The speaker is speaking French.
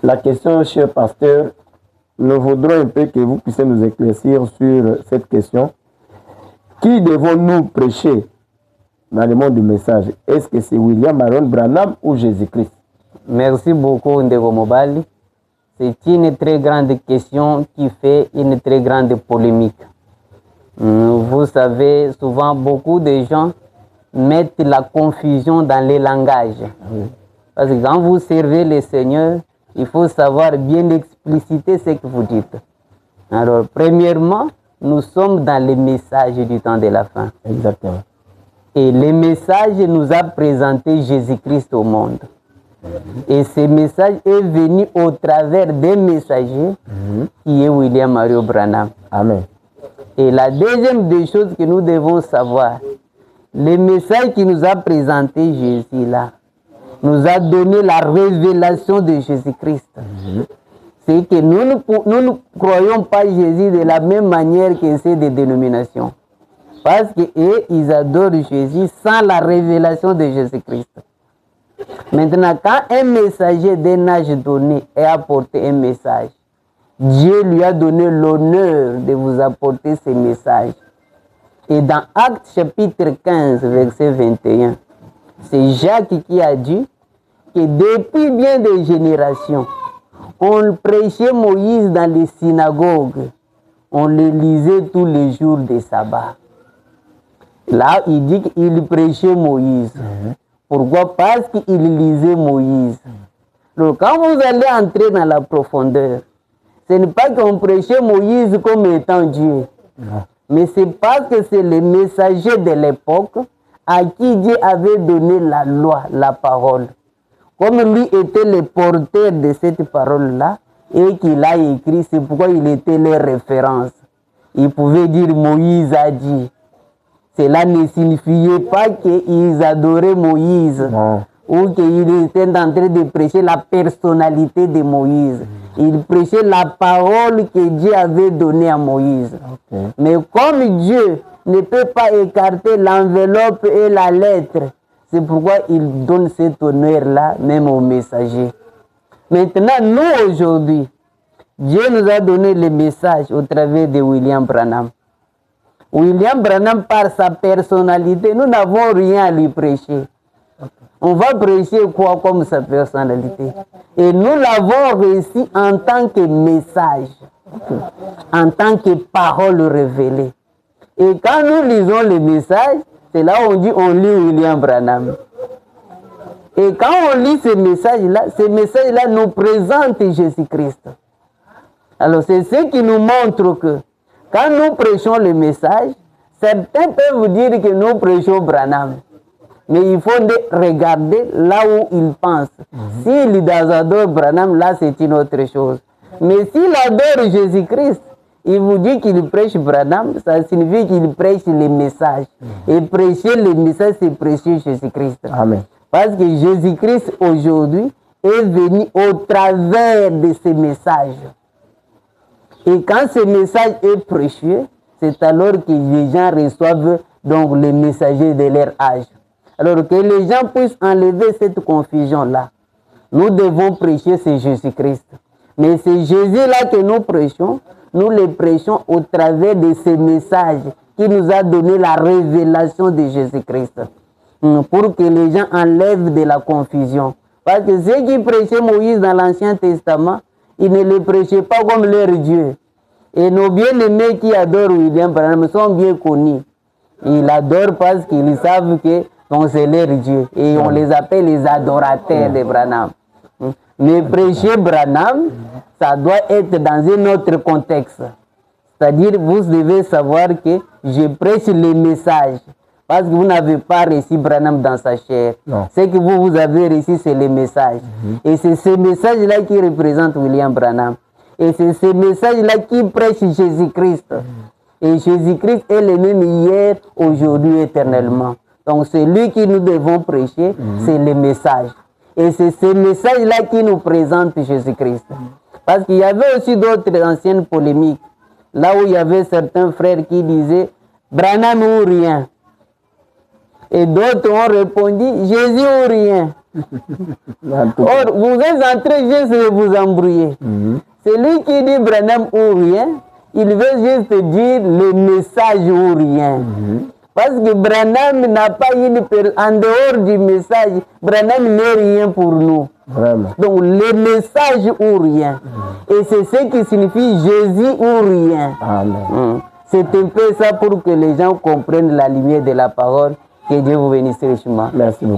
La question, cher pasteur, nous voudrons un peu que vous puissiez nous éclaircir sur cette question. Qui devons-nous prêcher dans le monde du message? Est-ce que c'est William Marion Branham ou Jésus-Christ? Merci beaucoup, Ndego Mobali. C'est une très grande question qui fait une très grande polémique. Vous savez, souvent, beaucoup de gens mettent la confusion dans les langages. Parce que quand vous servez le Seigneur, il faut savoir bien expliciter ce que vous dites. Alors, premièrement, nous sommes dans les messages du temps de la fin. Exactement. Et le message nous a présenté Jésus-Christ au monde. Et ce message est venu au travers des messagers qui est William Marion Branham. Amen. Et la deuxième des choses que nous devons savoir, le message qui nous a présenté Jésus là, nous a donné la révélation de Jésus-Christ. C'est que nous ne croyons pas Jésus de la même manière que ces des dénominations. Parce qu'ils adorent Jésus sans la révélation de Jésus-Christ. Maintenant, quand un messager d'un âge donné est apporté un message, Dieu lui a donné l'honneur de vous apporter ce message. Et dans Actes chapitre 15, verset 21, c'est Jacques qui a dit que depuis bien des générations, on prêchait Moïse dans les synagogues. On le lisait tous les jours de sabbat. Là, il dit qu'il prêchait Moïse. Pourquoi? Parce qu'il lisait Moïse. Donc, quand vous allez entrer dans la profondeur, ce n'est pas qu'on prêchait Moïse comme étant Dieu. Mais c'est parce que c'est le messager de l'époque à qui Dieu avait donné la loi, la parole. Comme lui était le porteur de cette parole-là et qu'il a écrit, c'est pourquoi il était les références. Il pouvait dire Moïse a dit. Cela ne signifiait pas qu'ils adoraient Moïse ou qu'ils étaient en train de prêcher la personnalité de Moïse. Ils prêchaient la parole que Dieu avait donnée à Moïse. Mais comme Dieu ne peut pas écarter l'enveloppe et la lettre, c'est pourquoi il donne cet honneur-là même aux messagers. Maintenant, nous aujourd'hui, Dieu nous a donné le message au travers de William Branham. William Branham, par sa personnalité, nous n'avons rien à lui prêcher. On va prêcher quoi comme sa personnalité? Et nous l'avons reçu en tant que message, en tant que parole révélée. Et quand nous lisons le message, c'est là où on dit on lit William Branham. Et quand on lit ces messages-là nous présentent Jésus-Christ. Alors c'est ce qui nous montre que quand nous prêchons le message, certains peuvent vous dire que nous prêchons Branham. Mais il faut regarder là où ils pensent. S'ils adorent Branham, là c'est une autre chose. Mais s'ils adorent Jésus-Christ, il vous dit qu'il prêche Branham, ça signifie qu'il prêche les messages. Et prêcher les messages, c'est prêcher Jésus-Christ. Amen. Parce que Jésus-Christ aujourd'hui est venu au travers de ces messages. Et quand ce message est prêché, c'est alors que les gens reçoivent donc les messagers de leur âge. Alors que les gens puissent enlever cette confusion-là. Nous devons prêcher, c'est Jésus-Christ. Mais c'est Jésus-là que nous prêchons. Nous le prêchons au travers de ces messages qui nous a donné la révélation de Jésus-Christ. Pour que les gens enlèvent de la confusion. Parce que ceux qui prêchaient Moïse dans l'Ancien Testament, ils ne le prêchaient pas comme leur Dieu. Et nos bien-aimés qui adorent William Branham sont bien connus. Ils adorent parce qu'ils savent que c'est leur Dieu. Et on les appelle les adorateurs de Branham. Mais prêcher Branham, ça doit être dans un autre contexte. C'est-à-dire, vous devez savoir que je prêche les messages. Parce que vous n'avez pas reçu Branham dans sa chair. Ce que vous avez reçu, c'est les messages. Et c'est ces messages-là qui représentent William Branham. Et c'est ces messages-là qui prêchent Jésus-Christ. Et Jésus-Christ est le même hier, aujourd'hui, éternellement. Donc celui que nous devons prêcher, c'est le message. Et c'est ces messages-là qui nous présentent Jésus-Christ. Parce qu'il y avait aussi d'autres anciennes polémiques. Là où il y avait certains frères qui disaient Branham ou rien. Et d'autres ont répondu Jésus ou rien. Or, vous êtes en train juste de vous embrouiller. Celui qui dit Branham ou rien, il veut juste dire le message ou rien. Parce que Branham n'a pas en dehors du message, Branham n'est rien pour nous. Vraiment. Donc le message ou rien. Et c'est ce qui signifie Jésus ou rien. Amen. C'est un peu ça pour que les gens comprennent la lumière de la parole. Que Dieu vous bénisse richement. Merci beaucoup.